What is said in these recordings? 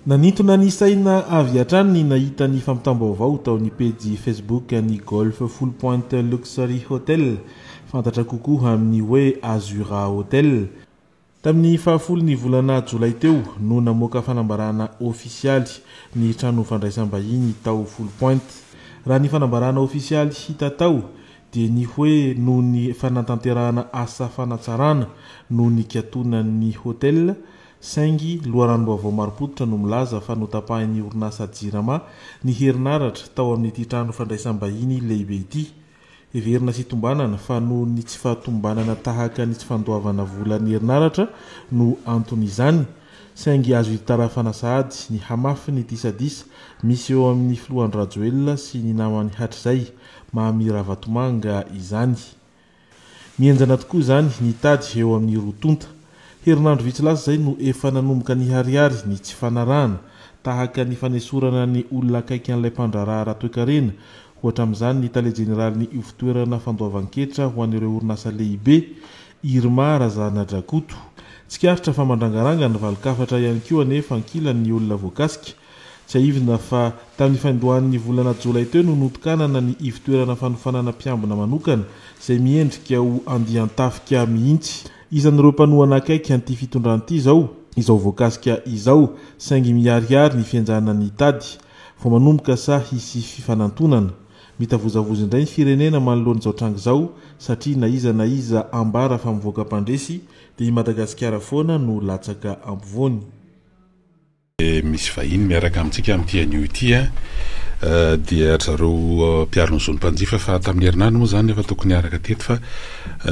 Nanintona ny saina avy hatrany ny nahita ny fampitam-baovao tao ny pejy Facebook ny Golf Full Point Luxury Hotel, fantatra kokoa amin'ny hoe Azura Hotel. Tamin'ny fahafolo ny volana Jolay teo no namoaka fanambarana ofisialy ny trano fandraisam-bahiny tao Full Point. Raha ny fanambarana ofisialy hita tao dia ny hoe no ny fanatanterahana asa fanatsarana no ny katonan'ny hotel. Saingy loharano-baovao marim-pototra no milaza fa notapahin'ny orinasa Jirama ny herinaratra tao amin'ity trano fandraisam-bahiny lehibe ity. Heverina sy tombanana fa no ny tsy fahatombanana tahaka ny tsy fandoavana vola ny herinaratra no antony izany. Saingy azo hitarafana sahady ny hamafy ny disadisa misy eo amin'ny Filohan Rajoelina sy ny namany hatr'izay Mahamira Vatomanga izany. Mienjana tokoa izany ny tady eo amin'ny rotonta. Herinandro vitsilasa zay no efa nanomboka ny harihary ny tsy fanarahana tahaka ny fanesorana ny olona akaiky an'ilay mpandraraha Ratoekarena, ohatra amin'izany ny tale jeneraly ny ivitoerana fandoavan-ketra ho an'ireo orinasa lehibe Irma Razana Drakoto. Tsikaritra fa mandrangaranga ny valokafatra ihany koa anefa ankilan'ny olona voakasika. Tsy aivina fa tamin'ny fandohan'ny volana Jolay teo no notokanana ny ivitoerana fanofanana mpiambina manokana izay miendrika ho andian-tafika mihitsy. Isan'ireo mpanohana akaiky an'ity fitondran'ity izao voakasika izao, saingy miharihary ny fianjana ny tady, vao manomboka sa hisy fifanantonana. Mitavozavozy indray ny firenena manoloan'izao trango izao satria na iza ambara fa mivoaka mpandresy dia i Madagasikara foana no latsaka ampovoany. Misy vahiny miaraka amintsika amin'ity anio ity dia zareo mpiaro ny zonimpanjifa fa tamin'ny herinandro moa zany efa tokony araka teto fa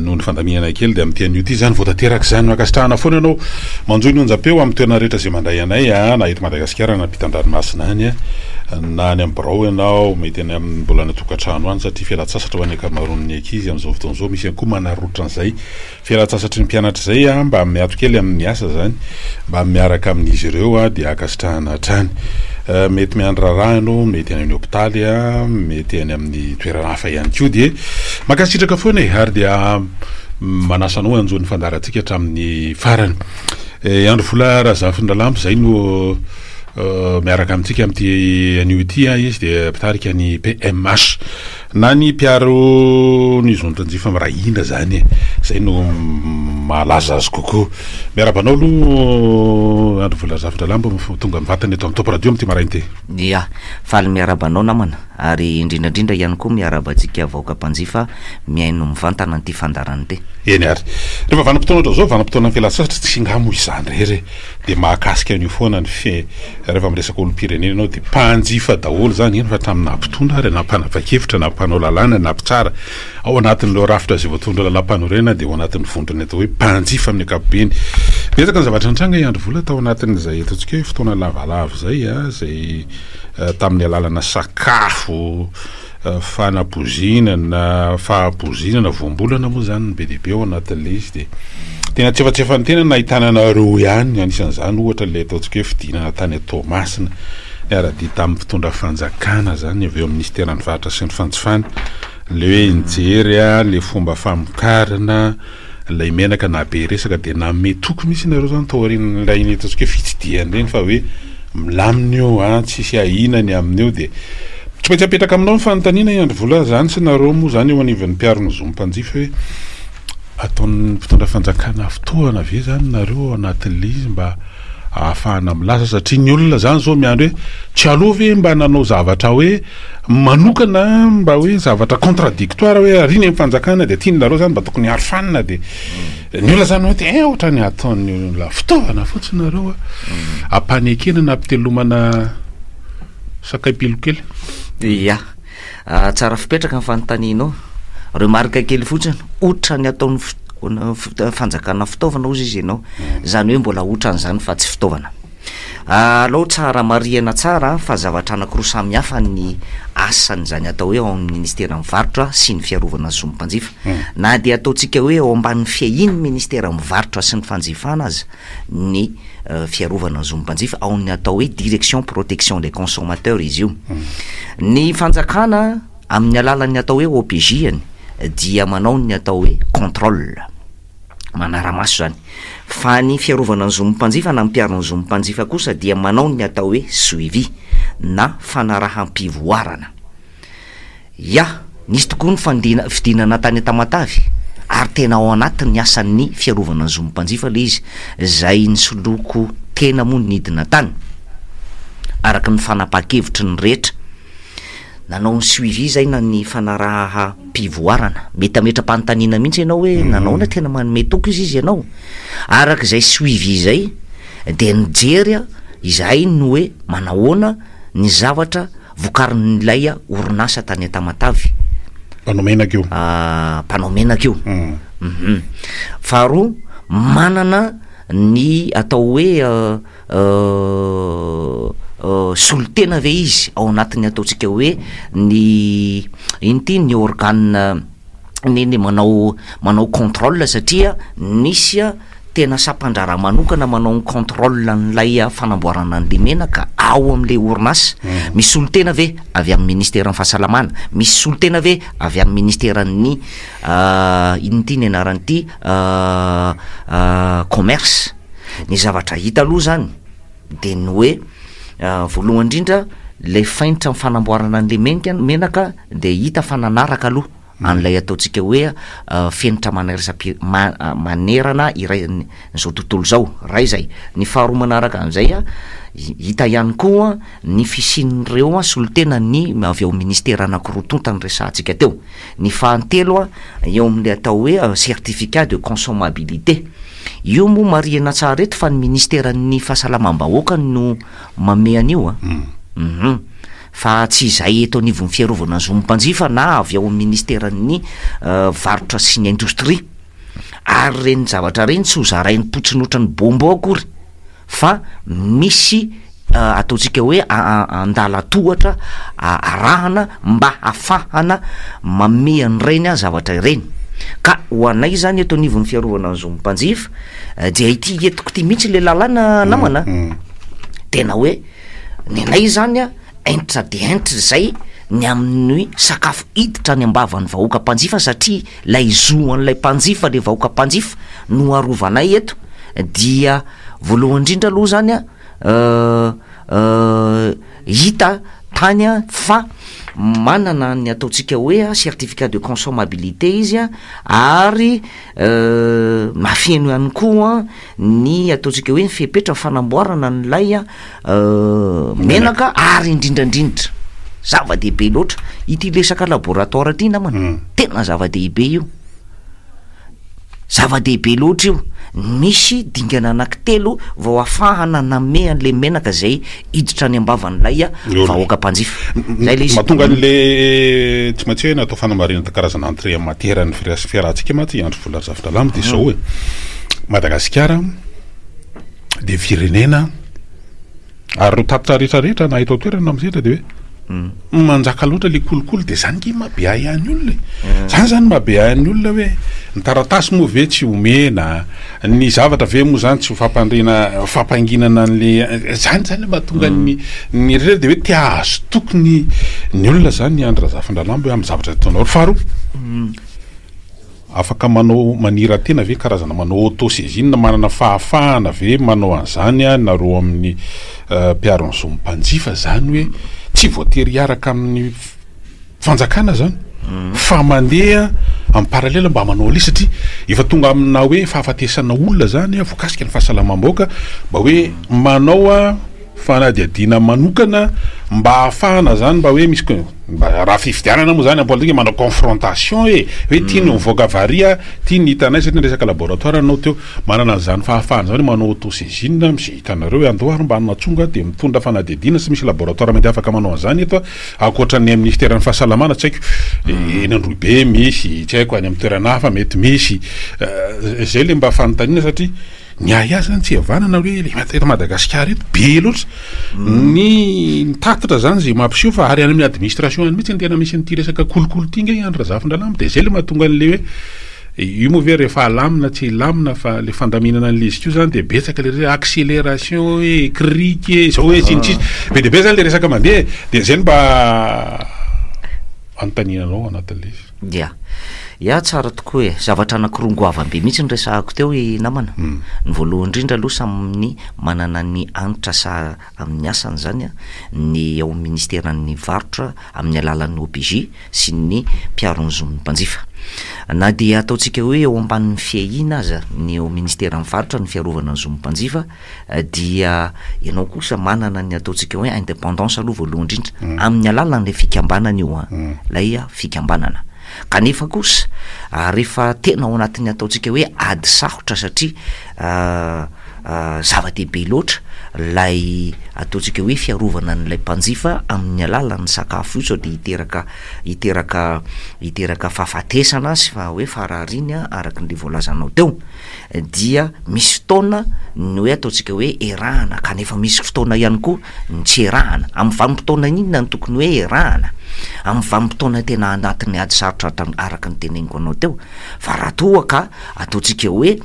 noho ny fandamihana kely dia amin'ity anio ity zany vao tanteraka izany makasitrahana foana ianao manjoy ny onjam-peo amin'ny toerana rehetra izay mandray anay na eto Madagasikara na ampitan-dranomasina any na any amin'ny Birao ianao mety any amin'ny mbola natokantrano any satria fialan-tsasatra ho any ankamaroan'ny ankizy amin'izao fotoan'izao misy ihany koa manarotitra an'izay fialan-tsasatry ny mpianatra izay mba miato kely amin'ny asa zany mba miaraka amin'izy ireo dia akasitrahana hatrany. Mety miandraraha ianao mety any amin'ny hopitaly mety any amin'ny toerana hafa ihany koa dia makasitraka foana ary dia manasanao anjony fandarantsika hatramin'ny farany. Andro vola Razafindralampy zay no miaraka amintsika amin'ity anio ity izy dia mpitarika ny PMH na ny mpiaro ny zonimpanjifa mirahina zany zay no malaza azy kokoa. Miarabanao aloha andro vola Razafindralampy tonga mivatana eto amin'ny Top Radio amin'ity maraina ity. Ia, faly miarabanao namana ary indrindrandrindra ihany koa miarabantsika vahoaka mpanjifa miaino mivantana an'ity fandarany ity. Eny ary rehefa vanim-potoana ohatrao zao vanim-potoana ny fialan-tsasatra tsy ngamo izany rery dia mahakasika an'io foana ny rehefa miresaka olom-pirenena ianao dia mpanjifa daholo zany eny fa tamin'ny nampitondra ary nampanapa-kevitra nampanao lalàna nampitsara ao anatin'ireo rafitra izay voatondra lalam-panorena dia ao anatin'ny vondrony atao hoe mpanjifa amin'ny ankapobeny. Betsaka ny zavatra nitranga andro vola tao anatin'izay ataontsika hoe fotoana lavalava zay tamin'ny alalana sakafo fanapozinana fahapozinana voambolana moa zany be dehibe ao anatin'le izy dia tena tsefatsefany tena nahitananareo ihany anisan'izany ohatra le ataontsika hoe fidinana tany Tomasina niara-dia tamin'ny fitondra fanjakana zany avy eo amin'ny ministeran'ny varatra sy ny fanjifana le hoe nijery le fomba famokarana ilay menaka na be resaka dia nametoko misy nareo zany tao aorian'ilay ataontsika hoe fitsidiany reny fa hoe milamina eo tsisy ahinany amin'eo dia tsy maintsy apetraka aminao ny fanontaniana andro vola zany sy nareo moa zany eo anivon'ny mpiaro ny zonimpanjifa hoe ataon'ny mpitondra fanjakana fotoana ve zany nareo anatin'le izy mba ahafahana milaza satria ny olona zany zao miandro hoe tsy aloha ve mba nanao zavatra hoe manokana mba hoe zavatra contradictoire hoe arina amin'ny fanjakana dia tiany nareo zany mba tokony harofanina dia ny olona zany hoe dia ohatra ny ataon'ny olona fitaovana fotsiny nareo ampanekena na ampitelomana sakay pilokely. Ia, tsara fipetraka ny fanontanianao. Remarque kely fotsiny otra ny ataon'ny fanjakana fitaovana ozy izy ianao zany hoe mbola otran'izany fa tsy fitaovana. Alao tsara marihana tsara fa zavatra anankiroa samihafa ny asan'izany atao hoe ao amin'ny ministera mivarotra sy ny fiarovana zonimpanjifa na dia ataontsika hoe ao ambanin'ny fiahiny ministera mivarotra sy ny fanjifana azy ny fiarovana zonimpanjifa ao ny atao hoe direction protection des consommateurs izy io. Ny fanjakana amin'ny alalan'ny atao hoe OPJ-any dia manao ny atao hoe contrôle manara-maso zany fa ny fiarovana ny zomim-panjifa na mpiaro ny zomim-panjifa kosa dia manao ny atao hoe suivi na fanaraham-pivoarana. Nisy tokoa ny fidinana tany Tamatavy ary tena ao anatiny ny asan'ny fiarovana ny zomim-panjifa le izy zay ny soloko tena moa nidina tany araka ny fanapaha-kevitry ny rehetra. Nanao ny suivi zay na ny fanaraha-pivoarana, metametra-panontaniana mihitsy ianao hoe nanaona tena manome toko izy ianao. Arak'izay suivi zay de nijery izahay no hoe manahoana ny zavatra vokarin'ilay orinasa tany Tamatavy. Mpanao menaka io. Mpanao menaka io. Faharoa, manana ny atao hoe solotena ve izy ao anatin'ny ataontsika hoe ny ny organe ny manao contrôle satria nisy tena sampandrara manokana manao ny contrôle n'ilay fanamboarana an'le menaka ao am'le orinasa. Misy solotena ve avy amin'ny ministère ny fahasalamana, misy solotena ve avy amin'ny ministère ny ny anaran'ity commerce. Ny zavatra hita aloha zany de ny hoe voalohany indrindra le faintra amin'ny fanamboarana an'le menaka de hita fa nanaraka aloha an'ilay ataontsika hoe fenitra manerana iray zao tontolo zao ray zay. Ny faharoa manaraka an'izay hita ihany koa ny fisian'ireo solotena ny avy ao ministère anankiroa tontany resantsika teo. Ny fahantelo eo amin'le atao hoe certificat de consommabilité. Io moa marihana tsara eto fa ny ministère ny fahasalamam-bahoaka no mame an'io fa tsy izay eto anivon'ny fiarovana ny zomim-panjifa na avy ao amin'ny ministère ny varotra sy ny indostria. Ary reny zavatra reny tsy ho zarainy potsinotra ny bombo akory fa misy ataontsika hoe andala tohatra arahana mba hafahana mame an'ireny zavatra ireny. Ka ho anay zany eto anivon'ny fiarovana ny zomim-panjifa dia ity etiko ty mihitsy le lalàna namana. Tena hoe ny anay zany entitra de entitra zay ny amin'ny sakafo hiditra ny ambavan'ny vahoaka mpanjifa satria lay zoan'ilay mpanjifa le vahoaka mpanjifa no arovanay eto dia voalohany indrindra aloha zany hita tany fa manana ny ataontsika hoe certificat de consommabilité izy ary mafiano ihany koa ny ataontsika hoe ny fepetra fanamboarana n'ilay menaka ary indrindrandrindra zava-dehibe loatra ity lesaka laboratoire ty namana. Tena zava-dehibe io, zava-dehibe loatra io. Misy dingana anankitelo vao ahafahana name an'le menaka zay hiditra ny ambavan'ilay vahoaka mpanjifa. Zay le izy mahatonga an'le tsy maintsy hoe natao fanamarina ta karazana entrée en matière ny fiarahantsika maty andro vola zavatra lamy de zao hoe Madagasikara de firenena ary ro tapitra rehetrarehetra na eto toerana am'zeta de hoe manjaka loatra le kolokolo de zany nge mabe ay any olona zany zany mabe ay any olona hoe ny taratasy moa ve tsy omena ny zavatra ve moa zany tsy fampanginana an'le zany mahatonga ny rehetra de hoe tia azo tokony ny olona zany ny andra zafindralambo hoe amin'ny zavatra ataonao. Faharoa afaka manao manira tena ve karazana manao autosaisine manana fahafahana ve manao an'izany nareo amin'ny mpiaro ny zomim-panjifa zany hoe tsy voatery hiaraka amin'ny fanjakana zany fa mandeha amin'ny parallela mba manao li satria efa tonga amina hoe fahafatesana olona zany voakasika ny fahasalamam-bahoaka mba hoe manao fanadiadina manokana mba ahafahana zany mba hoe misy raha fifidianana moa zany politique manao confrontation hoe tiany mivoaka varia tiany hitanay satria resaka laboratoire anao teo manana an'izany fahafahana zany manao autosaisine misy hitanareo hoe andohary mba natsonga de mitondra fanadiadina sy misy laboratoire mety afaka manao an'izany eto akoatran'ny ministère ny fahasalamana tsy haiko eny Androibe misy tsy haiko any amin'ny toerana hafa mety misy zay le mba fanontaniana satria ny ahy zany tsy havanana hoe le eto Madagasikara eto be loatra ny tatitra zany zay mampiseho fa ary any amin'ny administration any mihitsy ny tena misy nyty resaka kolokolo ty nge andra zafindralamo de zay le mahatonga an'le hoe io moa ve rehefa alamina tsy lamina fa le fandaminana an'le izy kio zany de betsaka le accélération e crique zao hoe sinitsisy be de be zany le resaka mandeha de zay mba anontanianao anatin'le izy. Dia tsara tokoa hoe zavatra anakirongoavambe mihitsy ny resahako teo namana ny voalohany indrindra aloha samyny manana ny anitra sa amin'ny asany zany a ny ao ministeran'ny varotra amin'ny alalan'ny OBJ sy ny mpiaron'ny zon'ny mpanjifa na dia ataontsika hoe eo ambanin'ny fiahina aza ny ao ministeran'ny varotra ny fiarovana ny zon'ny mpanjifa dia ianao kosa manana ny ataontsika hoe indépendance aloha voalohany indrindra amin'ny alalan'le fikambanana io lay fikambanana kanefa kosa rehefa tena ao anatin'ny ataontsika hoe ady sahotra satria zava-dehibe loatra lay ataontsika hoe fiarovana n'lay mpanjifa amin'ny alalan'ny sakafo io sao de hiteraka fahafatesana sy fa hoe farariny araka n'le voalazanao teo dia misy fotoana ny hoe ataontsika hoe erahana kanefa misy fotoana ihany koa ny tsy erahana amin'ny vanim-potoana inona ny tokony hoe erahana amin'ny vanim-potoana tena anatin'ny ady sarotra araka ny teneniko anao teo fa raha toa ka ataontsika hoe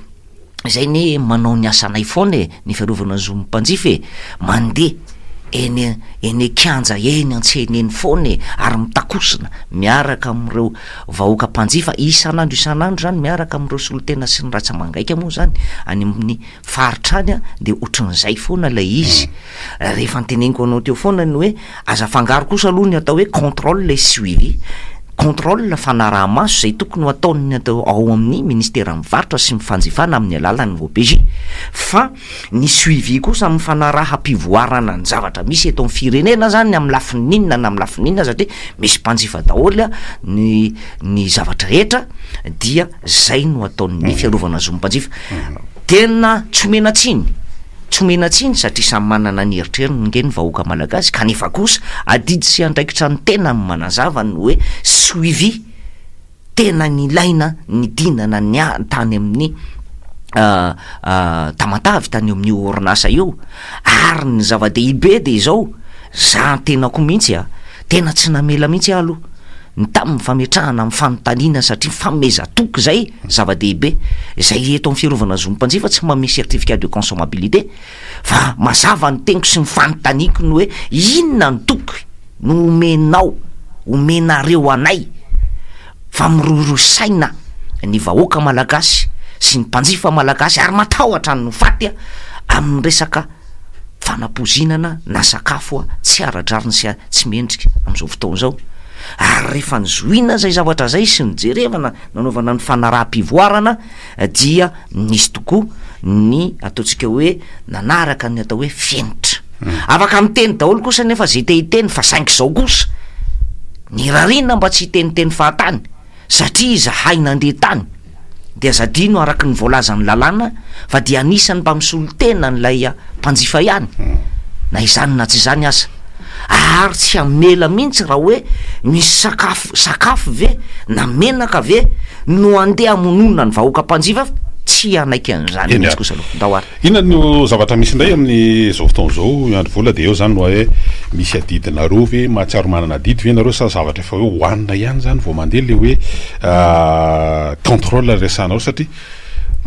zay ny manao ny asanay foana ny fiarovana ny zon'ny mpanjifa mandeha eny kianja eny antsena eny foana ary mitakosina miaraka amin'ireo vahoaka mpanjifa isan'andro zany miaraka amin'ireo solotena sy ny ratsamangaika moa zany any amin'ny faritra any de ohatran'izay foana lay izy rehefa nyteneniko anao teo foana ny hoe aza fangaro kosa aloha ny atao hoe contrôle le suivi contrôle fanaraha-maso zay tokony ho ataony atao ao amin'ny ministera mivarotra sy mifanjifana amin'ny alalan'ny OBJ fa ny suivi kosa amin'ny fanaraha-pivoarana ny zavatra misy eto amin'ny firenena zany amin'ny lafininna na amin'ny lafininna satria misy mpanjifa daholo ny zavatra rehetra dia zay no ataon'ny fiarovana zon'ny mpanjifa tena tsy omena tsiny satria samy manana ny eritreriny nge ny vahoaka malagasy kanefa kosa adidy sy andraikitra ny tena manazava ny hoe suivi tena ny ilaina ny dinana ny tany amin'ny tamatavy tany amin'ny orinasa io ary ny zava-dehibe de izao za tenako mihitsy tena tsy namela mihitsy aloha ny tamin'ny fametrahana amin'ny fanontaniana satria famezatoky zay zava-dehibe zay eto amin'ny fiarovana zon'ny mpanjifa tsy mame certificat de consommabilité fa mazava ny teniko sy ny fanontaniko ny hoe inona ny toky no omenareo anay fa mirorosaina ny vahoaka malagasy sy ny mpanjifa malagasy ary matahotra ny faty amin'ny resaka fanapozinana na sakafo tsy aradrariny sy tsy mendrika amin'izao fotoana zao ary rehefa nyzoina zay zavatra zay sy nijerevana nanaovana ny fanaraha-pivoarana dia nisy tokoa ny ataontsika hoe nanaraka ny atao hoe fenitra afaka miteny daholo kosa nefa zay te hiteny fa saingy zao kosa ny rarina mba tsy hiteniteny fahatany satria zahay nandeha tany de azadino araka ny voalazan'ny lalàna fa dia anisany mba misolotena nylay mpanjifa ihany na izany na tsy zany aza ary tsy amela mihitsy raha hoe misy sakafo ve na menaka ve no andeha amonona ny vahoaka mpanjifa tsy anaiky an'izany mihitsy kosa aloha ndahoary inona no zavatra misy indray amin'ny zao fotoana zao andro vola de eo zany no hoe misy adidinareo ve mahatsiaro manana adidy ve nareo sa zavatra efa hoe hoanina ihany zany vao mandeha le hoe contrôle resanareo satria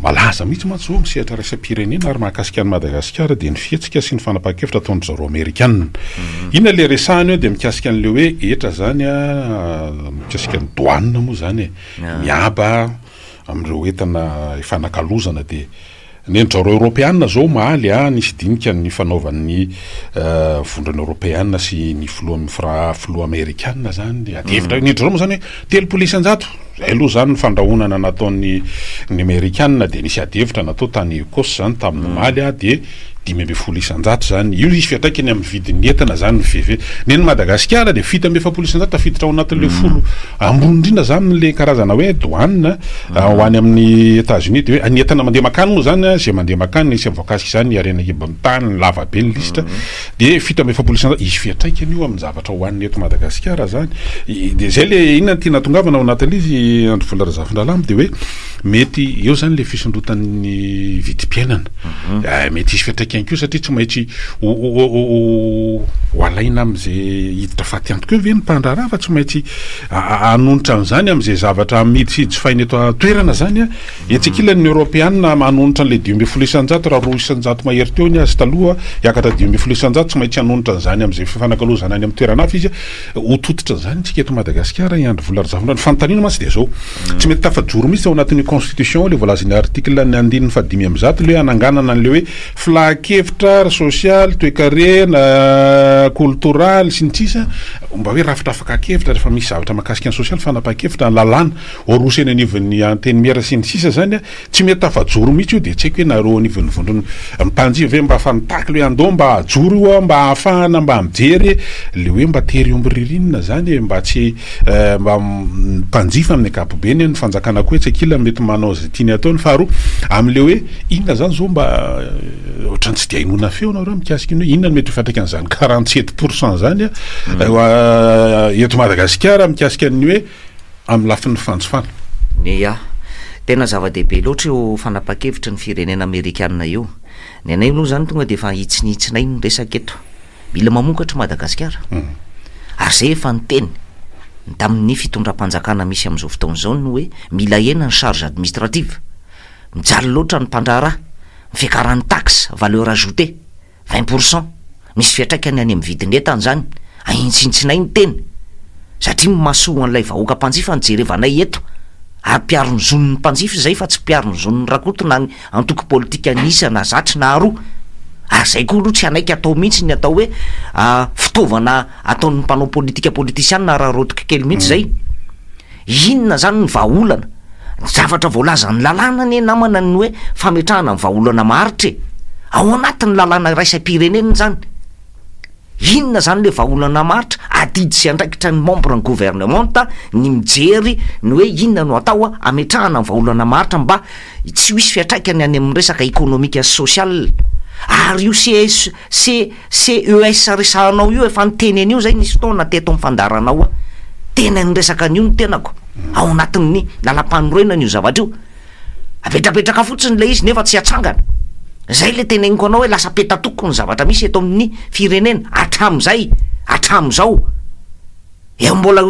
malaza mihitsy mantsy zao misehatra resam-pirenena ary mahakasika ny Madagasikara de ny fihetsika sy ny fanapahan-kevitra ataon'ny zareo amerikanina inona le resahany eo de mikasika an'le hoe etra zany mikasika ny douane moa zany miaba amin'ireo entana efa nakalozana de nendrzareo européanina zao mahaly nisy dinika ny fanaovan'ny vondrana européanina sy ny filoha amerikanina zany de adihevitra nendrzareo moa zany hoe telopolo isan-jato zay aloha zany ny fandrahonana nataon'ny amerikanina de nisy adihevitra natao tany Ekosy zany tamin'ny maly de 5 isan-jato zany io izy fiatraikany amin'ny vidin'ny entana zany ny neny Madagasikara de 7 isan-jato tafiditra ao anatin'le folo ambony indrindra zany le karazana hoe douane ho any amin'ny États-Unis de hoe ny entana mandeha makany moa zany zay mandeha makany nisy voakasika zany ny arena heba amin'ny tany ny lava be ny lisitra de 7 isan-jato izy fiatraikany io amin'ny zavatra hoan'ny eto Madagasikara zany de zay le inona tiana tongavana ao anatin'izy andro vola razafin-dralamy de hoe mety eo zany le fisondrotan'ny vidim-piainana mety izy fiatraikany ko satria tsy maintsy hoalaina am'izay hiditra faty antoko eo ve ny mpandraraha fa tsy maintsy anonitra an'izany am'izay zavatra miditry fainy eto atoerana zany a etsikilany ny Europeana manonitra an'le 2,500 raha 2,500 mahery teo ny azy taloha hiakatra 2,500 tsy maintsy anonitra an'izany am'izay fifanakalozana any amin'ny toerana hafa izy ho totitra zany tsika eto Madagasikara iandro vola-ry-zavona ny fanontaniana masy dia zao tsy mety tafajoro mihitsy ao anatin'ny constitution le voalazany article ny 500 le hoe ananganana an'le hoe flankevitra social toekarena kultural sy ny tsisa mba hoe rafitra afaka akevitra rehefa misy zavatra mahakasika ny social fanapa-kevitra lalàna oroseny anivon'ny anteny miera sy ny sisa zany tsy mety tafajoro mihitsy io de tsy haiko hoe nareo anivon'ny vondrony mpanjiva hoe mba fantaky le andao mba ajoro io mba ahafahana mba mijery le hoe mba tery eo ambiririnina zany mba tsy mba mpanjifa amin'ny akapobeny ny fanjakana koa tsy akila mety manao zay tiany ataony faharoa am'le hoe inona zany zao mba ohatrany tsy dia inona feo nareo mikasika iny hoe inona mety fiatraiky an'izany 47% zany eto Madagasikara mikasika ny hoe amin'ny lafin'ny fanjofana ya tena zava-dehibe loatra io fanapa-kevitra ny firenena Amerikanina io ny anay moa zany tonga de efa hitsinitsinay ny resaka eto mila mamokatra Madagasikara ary zay efa nyteny tamin'ny fitondram-panjakana misy am'izao fotoana zao ny hoe mila hena ny charge administrative mijaly loatra ny mpandraraha mifikaran'ny taxe valeur ajoutée 20% misy fiatraikany any amin'ny vidin'entana zany ahintsinitsinay ny teny satria mahasoa an'ilay vahoaka mpanjifa ny jerevanay eto ary mpiaro ny zonon'ny mpanjifa zay fa tsy mpiaro ny zonon'ny rakoto na antoko politika nisa na zatry na aroa ary zay koa aloha tsy anaiky atao mihitsy ny atao hoe fitaovana ataon'ny mpanao politisianina raha rotika kely mihitsy zay inona zany ny vahaolana zavatra voalaza ny lalàna ny namana ny hoe fametrahana ny vahaolana maharitra ao anatin'ny lalàna raisam-pirenena zany inona zany le vahaolana maharitra adidy sy andraikitra ny membre ny gouvernementa ny mijery ny hoe inona no atao ametrahana ny vahaolana maharitra mba tsy ho isy fiatraikany any amin'ny resaka ekonomika social ary io CES resahanao io efa niteny an'io zay nisy fotoana teto mifandaranao tena ny resaka an'io ny tenako ao anatin'ny lalam-panorenana io zavatra io apetrapetraka fotsiny le izy nefa tsy atsangana zay le teneniko anao hoe lasa petatoko ny zavatra misy eto amin'ny firenena atram'izao eo mbola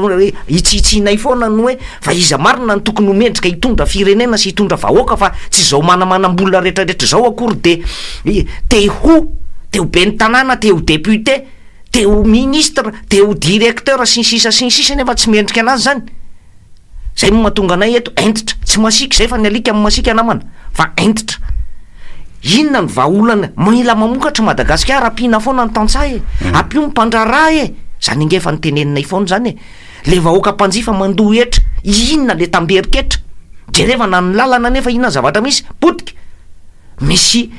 hitsitsinay foana ny hoe fa iza marina ny tokony homendrika hitondra firenena sy hitondra vahoaka fa tsy zao manamanam-bola rehetrarehetra zao akory de te ho be ny tanàna te ho député te ho ministre te ho directeur sy ny sisa nefa tsy mendrika anazy zany zay mahatonga anay eto entitra tsy masika zay fa ny alika amin'ny masika namana fa entitra inona ny vahaolana mila mamokatra Madagasikara ampina foana ny tantsahy ampio ny mpandraraha zany ingefa ny teneninay foana zany le vahoaka mpanjifa mandoha etra inona le tamberiketra jereva na ny lalana nefa inona zavatra misy potika misy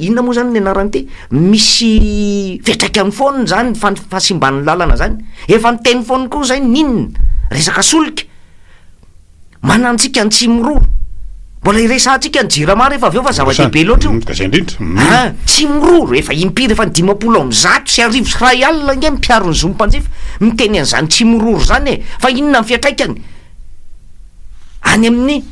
inona moa zany ny anarany ty misy fiatraikany foana zany fasimban'ny lalana zany efa nyteny foana koa zay ninona resaka solika manantsika ny tsimororo mbola iresantsika ny jiramary efa aveo fa zava-dehibe loatra io tsy miroro efa impiry efa ny 50 sy arivo sy ray alina nge mpiaro ny zomompanjifa miteny an'izany tsy miroro zany fa inona ny fiatraikany any amin'ny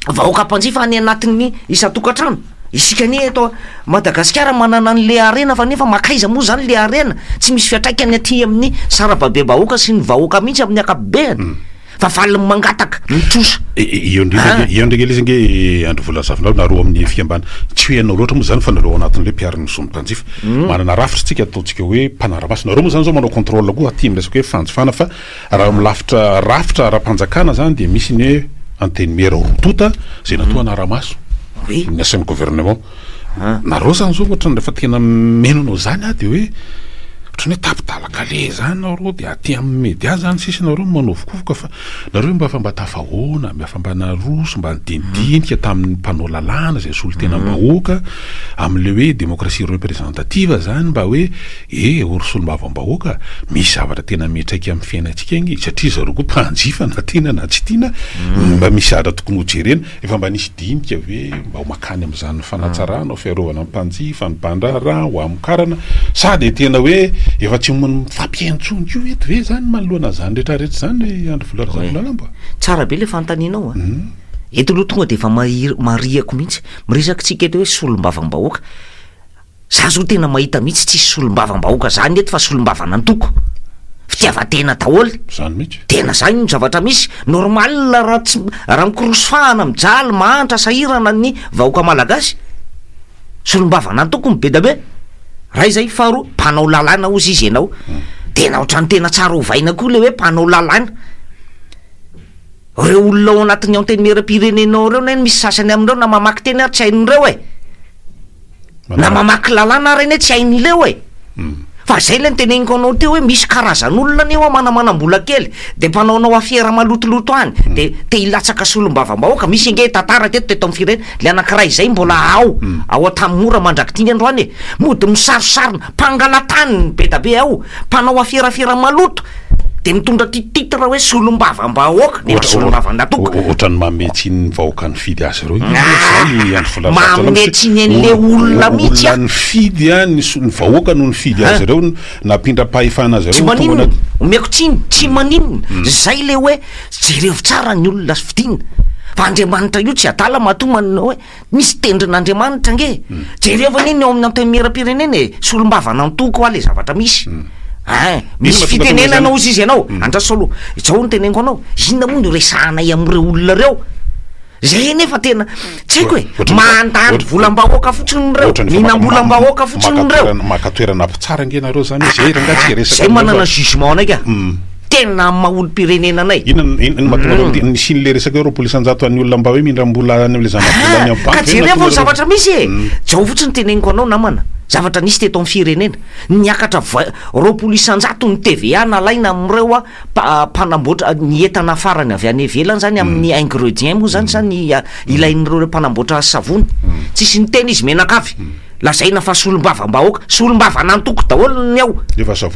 vahoaka mpanjifa any anatin'ny isa-tokantrano isika ny eto Madagasikara manana an'le arena fa nefa makaiza moa zany le arena tsy misy fiatraikany aty amin'ny sarababe vahoaka sy ny vahoaka mihitsy amin'ny akapobeany fa valiny mangataka mitrosa io ndraiky izy nge andro vola zavinao nareo amin'ny fiambana tsy hoe anao loatra moa zany fa nareo anatin'le mpiariny zomompanjifa manana rafitra tsika ataontsika hoe mpanara-maso nareo moa zany zao manao contrôle koa aty miresaka hoe fanjofana fa raha milafitra rafitra ara-panjakana zany de misy ny hoe anteny mera rotota zay natao anara-maso ny asan'ny gouvernement nareo zany zao ohatrany rehefa tena menonao zany de hoe ohatrany hoe tapitalaka le zany nareo de aty amin'ny média zany sisy nareo manovokovoka fa nareo mba fa mba tafahoana mba fa mba naroso mba nidinidinika tamin'ny mpanao lalàna zay solo tena mbahoaka am'le hoe démocratie représentative zany mba hoe orosolo mbavambahoaka misy zavatra tena metraiky amin'ny fiainantsika igny satria zareo koa mpanjifa na tiana na tsy tiana mba misy zavatra tokony ho jerena efa mba nisy dinika hoe mba ho makany am'izany fanatsarana fiarovana mpanjifa ny mpandrara ho amokarana sady tena hoe efa tsy fampiaintsony io eto ve zany manoloana zany rehetrarehetra zany andro volarzavolana tsara be le fantaninao eto aloha tonga de efa mariako mihitsy miresaka tsika eto hoe solom-bavambahoaka za zao tena mahita mihitsy tsisy solombavam-bahoaka zany eto fa solombavana antoko fitiavatena daholy zany mihitsy tena zany no zavatra misy normal raha mikorosofahana mijaly mahantra sahirana ny vahoaka malagasy solombavana antoko mibedabe raha izay faharoa mpanao lalàna ozy izy ianao tena ohatrany tena tsara hovaina koa le hoe mpanao lalàna reo olona ao anatin'ny antenimera-pirenenao reo na misy sasany amin'ireo na mamaky teny ary tsy hain'ireo na mamaky lalàna reny tsy hain'ileo fa zay le nyteneniko anao teo hoe misy karazan'olona ny eo a manamanam-bola kely de mpanaonao afiera malotoloto any de te hilatsaka solombavam-bahoaka misy ange tantara teto amin'ny firena le anankiray zay mbola ao atam'y mora mandrakitiny androany mody misarosarona mpangalatany be da be ao mpanao afierafera maloto de mitondra tititra hoe solombavambahoaka nefa solombavandratoko ohatrany mametsiny vahoaka ny fidy azy reo mametsiny an'le olona mihitsy ny fidy a ny vahoaka no ny fidy azy reo nampindra-pahefana azy tsy maninona omeko tsiny tsy maninona zay le hoe jerevo tsara ny olona fidina fa andriamanitra io tsy adala mahatomana hoe misy tendrin'andriamanitra nge jerevana iny eo amin'ny antenimera-pirenena solombavana antoko a le zavatra misy misy fitenenana ozy izy ianao andraso aloha zao ny teneniko anao inona moa no resahanay am'ireo olona reo zay nefa tena tsy haiko hoe mandany volam-bahoaka fotsiny reo mihinam-bolam-bahoaka fotsiny reo makatoerana ampitsara ngenareo zany zay rangatsy resaka zay manana jugement anay ka tena maha-olo-pirenena anay inona mahatonga nisin'le resaka hoe roapolo-isanjato an'ny olona mba hoe mindram-bola any am'le zanabolany ka jereva ny zavatra misy zao fotsiny teneniko anao namana zavatra nisy teto amin'ny firenena niakatra roapolo isanjato ny TVA nalaina am'ireo a mpanamboatra ny entana farany avy any ivelany zany amin'ny ingrédient moa zany ilain'ireo mpanamboatra savony tsisy ny tena izy menakavy lazaina fa solombavambahoaka solombavana antoko daholo ny ao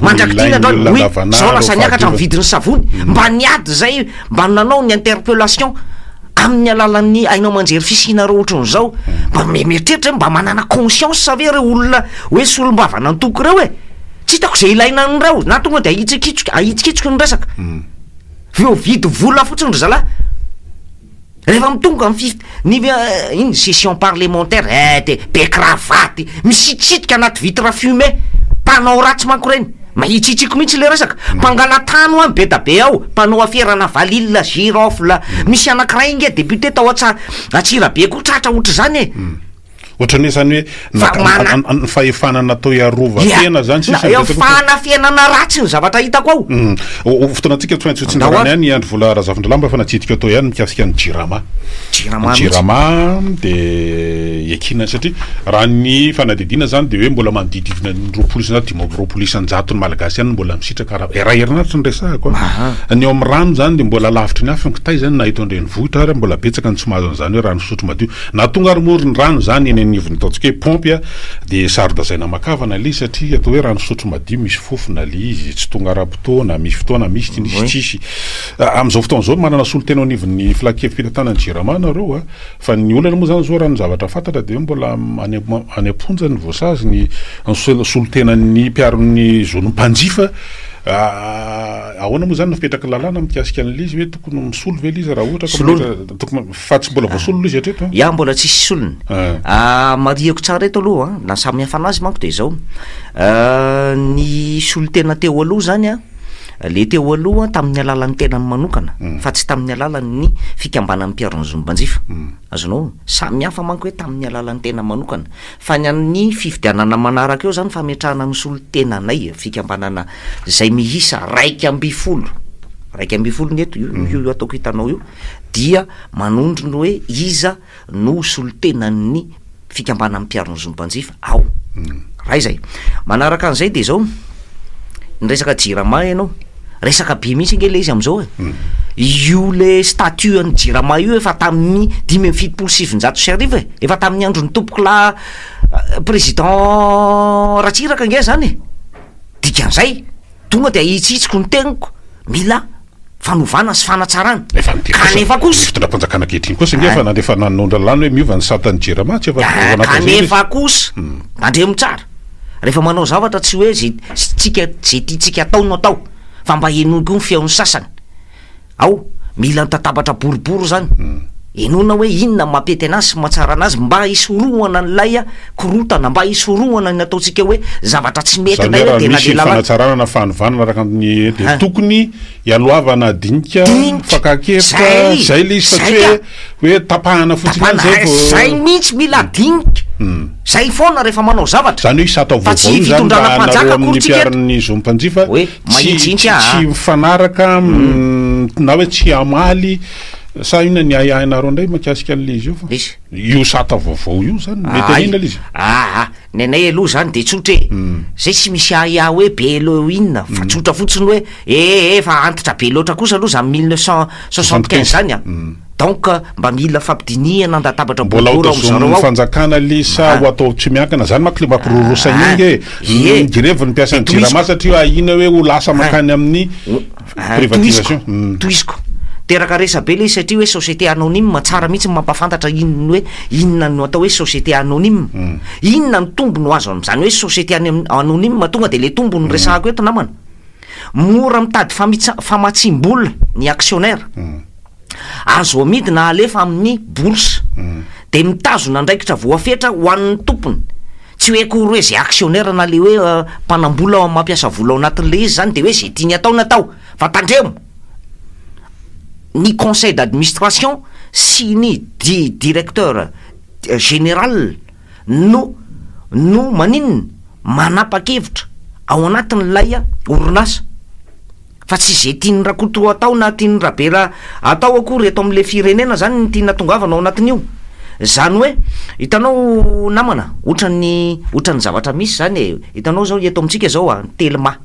mandrakitiana androany zao lasa niakatra mividin'ny savony mba niady zay mba nanao ny interpellation amin'ny alalan'ny ainao manjery fisinareo ohatran'izao mba mieritreitra mba manana conscience save reo olona hoe solombavana antoko reo tsy hitako zay ilaina an'ireo na tonga de ahitsikitsika ny resaka veo vidy vola fotsiny ry zalahy rehefa mitonga iny session parlementaire de be cravaty misitsitsika anaty vitre fumé mpanao ratsy manko reny mahitsitsiko mihitsy le resaka mpangalatano a be da be ao mpanao afierana valila girofle misy anankiray inge député tao atsira be koa tratra ohatra zany ohatrany hoe zany hoe ny fahefana natao iarova fiaina zany fahana fiainana ratsy ny zavatra hitako ao fotoana antsika tsy maintsy tsindrarany any andro vola razavindralamba fa natsidika atao ihany mikasika ny jirama de ekina satria raha ny fanadidina zany de hoe mbola manodididina ny roapolo isanjato roapolo isanjato ny malagasy ihany mbola misitraka raha herinaritra ny resahako ny eo amin'ny rano zany de mbola lavitry ny afy kitay zany na eto andrenivohitra ary mbola betsaka ny tsy mahazo an'izany hoe rano fisotro madio na tonga ary mory ny rano zany eny anivony ataontsika hoe pompy de sarodazaina makavana le izy satria atao hoe rano fisotro madio misy fofona le izy tsy tonga ara-potoana misy fotoana misy nisy tsisy am'izao fotoan'izao manana solotena anivon'ny filakevim-pitatana ny jiramana reo fa ny olana moa zany zao raha ny zavatra fantatra de mbola any amponja ny voasazy ny solotenan'ny mpiaron'ny zono mpanjifa ahoana moa zany nafipetraka lalàna mikasika an'le izy hoe tokony misolo ve izy raha ohatra tokony fa tsy mbola voasolo izy hatreto ya mbola tsisy solony mariako tsara eto aloha na samy hafa anazy manko de zao ny solotena teo aloha zany le teo aloha tamin'ny alalan'ny tenany manokana fa tsy tamin'ny alalan'ny fikambanan'ny mpiaron'ny zonom-panjifa azonao samy hafa manko hoe tamin'ny alalan'ny tena manokana fa ny an'ny fifidianana manaraka eo zany fametrahana ny solotenanay fikambanana zay miisa raiky amby folo ny eto io ataoko hitanao io dia manondro ny hoe iza no solotenan'ny fikambanan'ny mpiaron'ny zonom-panjifa ao raha izay manaraka an'izay de zao ny resaka jirama ianao resaka be mihitsy nge le izy am'izao io le statut ny jirama io efa tamin'ny 577 efa tamin'ny andro ny tompoko la président Ratsiraka nge zany dikan'izay tonga de ahitsitsiko ny tegniko mila fanovana sy fanatsarana kanefa kosa fitondram-panjakana kehitriny kosa nge fa nandefa nanondra lany hoe miova ny satany jirama tsy kanefa kosa mandremo tsara rehefa manao zavatra tsy hoe zay tiatsika atao no atao fa mba enoko ny feon'ny sasany ao mila ny tatabatra boribory zany enona hoe inona mampety anazy sy mahatsara anazy mba isorohana nylay a korotana mba isorohana ny ataontsika hoe zavatra tsy mety nay de nafanatsarana na fanovanana araka ny de tokony ialoavana dinika fakakevitra zay le izy fa tsy hoe tapahana fotsiny zay mihitsy mila dinika zay foana rehefa manao zavatra zany hoe isatao vaovao zany amin'ny mpiaran'ny zompanjifa tsy mifanaraka na hoe tsy amaly sa ina ny ayanareo ndray makasika an'le izy io fa io sata vaovao io zany mety anina le izy nenay aloha zany de tsotra zay tsy misy aya hoe be lo inona fa tsotra fotsiny hoe efa antitra be loatra kosa aloha zany 1975 zany a donc mba mila fampidinihana andatabatra mbola otazomy fanjakana le sa ho atao tsy miankana zany manko le mampirorosainge girevy ny mpiasa ny jirama satria ahina hoe ho lasa makany amin'ny privatisation toiziko teraka resa be le izy satria hoe société anonyme tsara mihitsy mampafantatra inony hoe inona no atao hoe société anonyme inona ny tombony ho azo am'zany hoe société anonyme tonga de le tombony resahako eto namana mora mitady famatsim-bola ny actionnaire azo amidina alefa amin'ny bourse de mitazona ndraikitra voafetra ho an'ny tompony tsy hoe akory hoe zay actionnaire na le hoe mpanambola mampiasa vola ao anatin'le izy zany de hoe zay tiany atao natao fa tandremo ny conseil d'administration sy ny directeur général no maninona manapa-kevitra ao anatin'lay orinasa fa tsy zay tiany rakoto atao na tiany rabera atao akory eto am'le firenena zany ny tiana tongavana ao anatin'io zany hoe hitanao namana ohatrany zavatra misy zany hitanao zao eto amitsika zao telma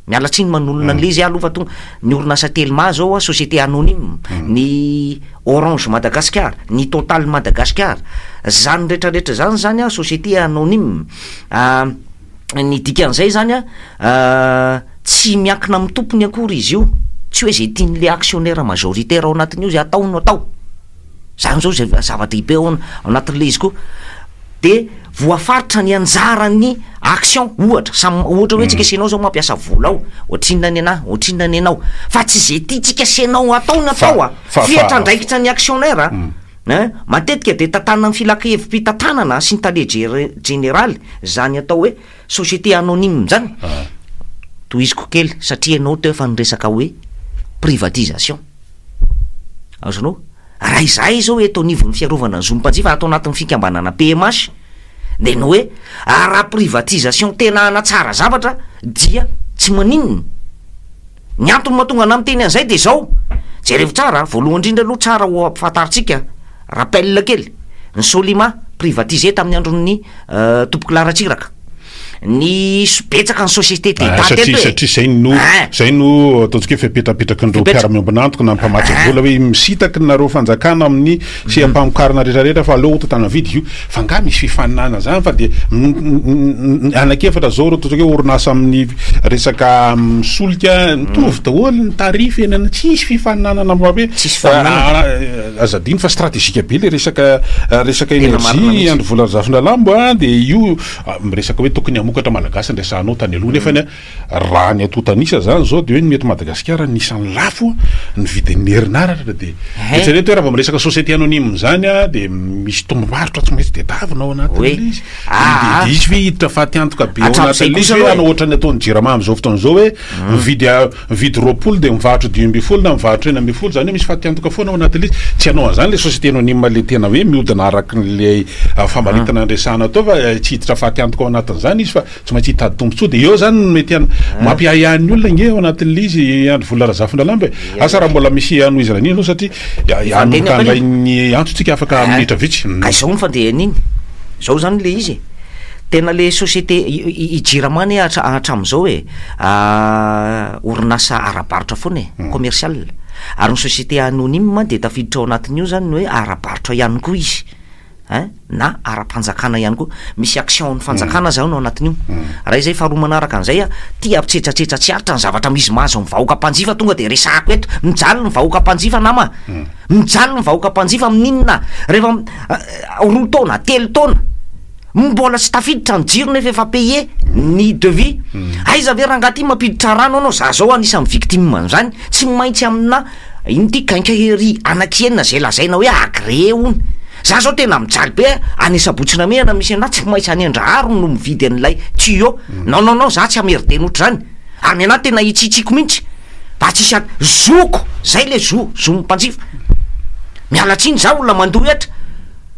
mialatsiny manolona an'le izy aloha fa tonga ny orinasa telma zao société anonyme ny orange Madagascar ny total Madagascar zany rehetrarehetra zany société anonyme ny dikan'izay zany tsy miankina amin'ny tompony akory izy io tsy hoe zay tian'le actionnaire majoritaire ao anatin'io zay atao no atao zany zao zay zava-dehibe ao anatin'le izy koa de voafaritra ny anjarany action ohatra hoe tsika senao zao mampiasa vola ao ohatrinona ny anao fa tsy zay ty tsika senao atao no atao fiatra ndraikitra ny actionnaire matetika de tatana ny filakevim-pitantanana sy ny tale général zany atao hoe société anonyme zany toiziko kely satria anao teo fa nyresaka hoe privatisation azonao raha izay zao eto nivon'ny fiarovana ny zompanjifa atao anatin'ny fikambanana PMH de no hoe ara privatisation tena anatsara zavatra dia tsy maninona ny antony mahatonga ana miteny an'izay de zao jerevo tsara voalohany indrindra aloha tsara ho ampifantaritsika rappel kely ny Solima privatisé tamin'ny andron'ny tompoko laratsiraka ny betsaka ny société satria zay no ataontsika hoe fepetrapetraky nireo mpiara-miombinantoka na mpamatsy-vola hoe misitaky nareo fanjakana amin'ny sy ampamokarana rehetrarehetra fa aleo totana vidy io fa nga misy fifaninana zany fa de anakefatra zao reo ataontsika hoe orinasa amin'ny resaka misolika mitovy daholo ny tarify enana tsisy fifaninana nambabe azadiny fa stratégique be le resaka énergie andro vola zafindralambo de io miresaka hoe tokony mokatra malagasy ndrasanao tany aloha nefa raha ny atotanisa zany zao de hoe ny mety Madagasikara nisan'ny lafo ny vidin'ny herinaratra de eritrereto raha miresaka société anonyme zany de misy tombomarotra tsy maintsy tetavinao anatin'le izy de izy hoe hiditra fatiantoka be ao anatin'le izy hoe anao ohatrany ataony jirama am'izao fotoana zao hoe mividy roapolo de mivarotra 2 na mivarotra 1 zany hoe misy fatiantoka foana ao anatin'le izy tsy anao an'izany le société anonyme le tena hoe miodina araky le famaritana andresana atao fa tsy hiditra fatiantoka ao anatin'izany izy fa tsy maintsy hitady tombontsoa de eo zany mety mampiahiahan'ny olona nge ao anatin'le izy andro vola razafindralamby asa raha mbola misy anoizana aloha satria anokandrainy antotsika afaka minitra vitsy zao ny fandehan'iny zao zany le izy tena le société ijiramany hatram'izao hoe orinasa arabaritra foana commercial ary ny société anonyme de tafiditra ao anatin'io zany hoe arabaritra ihany koa izy na ara-panjakana ihany koa misy action ny fanjakana zao no anatin'io raha izay faharoa manaraka an'izay tia apitsetratsetra tsy aritra ny zavatra misy mahazo ny vahoaka mpanjifa tonga de resako eto mijaly ny vahoaka mpanjifa nama mijaly ny vahoaka mpanjifa amin'inona rehefa roa taona telo taona mbola tsy tafiditra ny jiro nefa efa paye ny devis aiza ve rangaty mampiditra rano anao za zao anisany victime zany tsy maintsy amina iny kankahery anakienina zay lazaina hoe agré ony za zao tena mijaly be anisabotsina mehana misy ana tsy maintsy any andraharo no mividy an'ilay tuyau non za tsy ameriteny ohatr' zany any ana tena itsitsiko mihitsy mba tsisy zoko zay le zo mimpanjifa mialatsiny za olona mandoa etra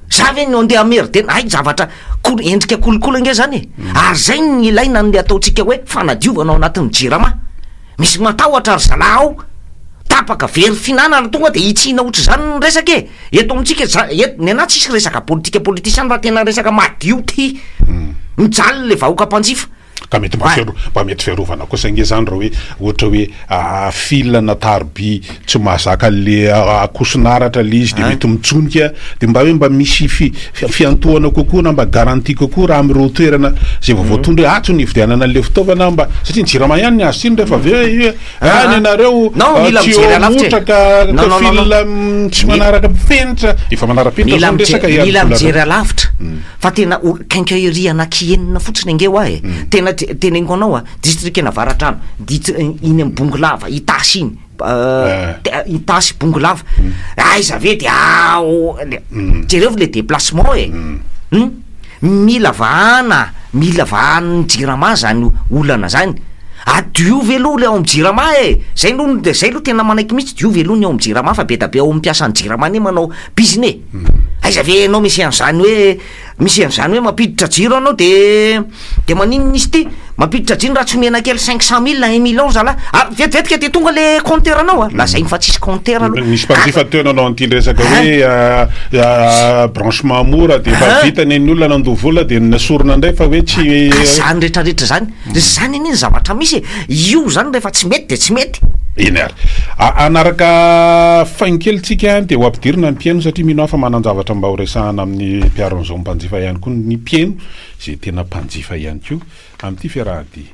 za ve no andeha ameritena ay zavatra endrika kolokolo nge zany ary zay ny ilaina ny ataotsika hoe fanadiovana ao anatin'ny jirama misy matahotra ry zala ao tapaka very finanana tonga de itsina ohatra zany ny resaka eto amitsika ny ana tsisy resaka politisiany fa tena resaka madio ty mijaly le vahoaka mpanjifa ka mety mba mety fiarovana kosa nge zany raha hoe ohatra hoe filana taroby tsy mahazaka le akosonaratra le izy de mety mitsonika de mba misy fiantohana kokoa na mba garantie kokoa raha am'ireo toerana zay voavoatondra hoe atso ny ividianana an'le fitaovana mba satria ny jirama ihany ny azo tsiny rehefa ve any anareo motraka fila tsy manaraka mifenitra efa manara-penitra mila mijery alavitra fa tena kankahery anakienina fotsiny ange ho e tena ingo anao district Navaratrano iny am Bongolava itasy iny itasy Bongolava aiza ve de jereo le déplacement mila vahana ny jirama zany olana zany adio velo le ao am jirama zay lo tena manaiky mihitsy dio velo ny ao am jirama fa be da be ao ampiasany jirama ny manao business aiza ve anao misy an'zany hoe mampiditra jiro anao de maninona izy ty mampiditra jiro raha tsy mena kely 500 000 1 million zala vetivetiky de tonga le compteur anao lazay fa tsisy compteur misy mpanjifa teonanao an'ity resaka hoe branchement mora de fa vitany ny olona nandovola de nasorona ndray fa hoe tsy zany rehetrarehetra zany iny zavatra misy io zany rehefa tsy mety de tsy mety eny ary anaraka fainkelitsika de ho ampidirina ny mpiaino satria mino afa manan-javatra mba ho resahana amin'ny mpiaron'izao mpanjifa ihany koa ny mpiaino zay tena mpanjifa ihany koa amin'ity fiarahady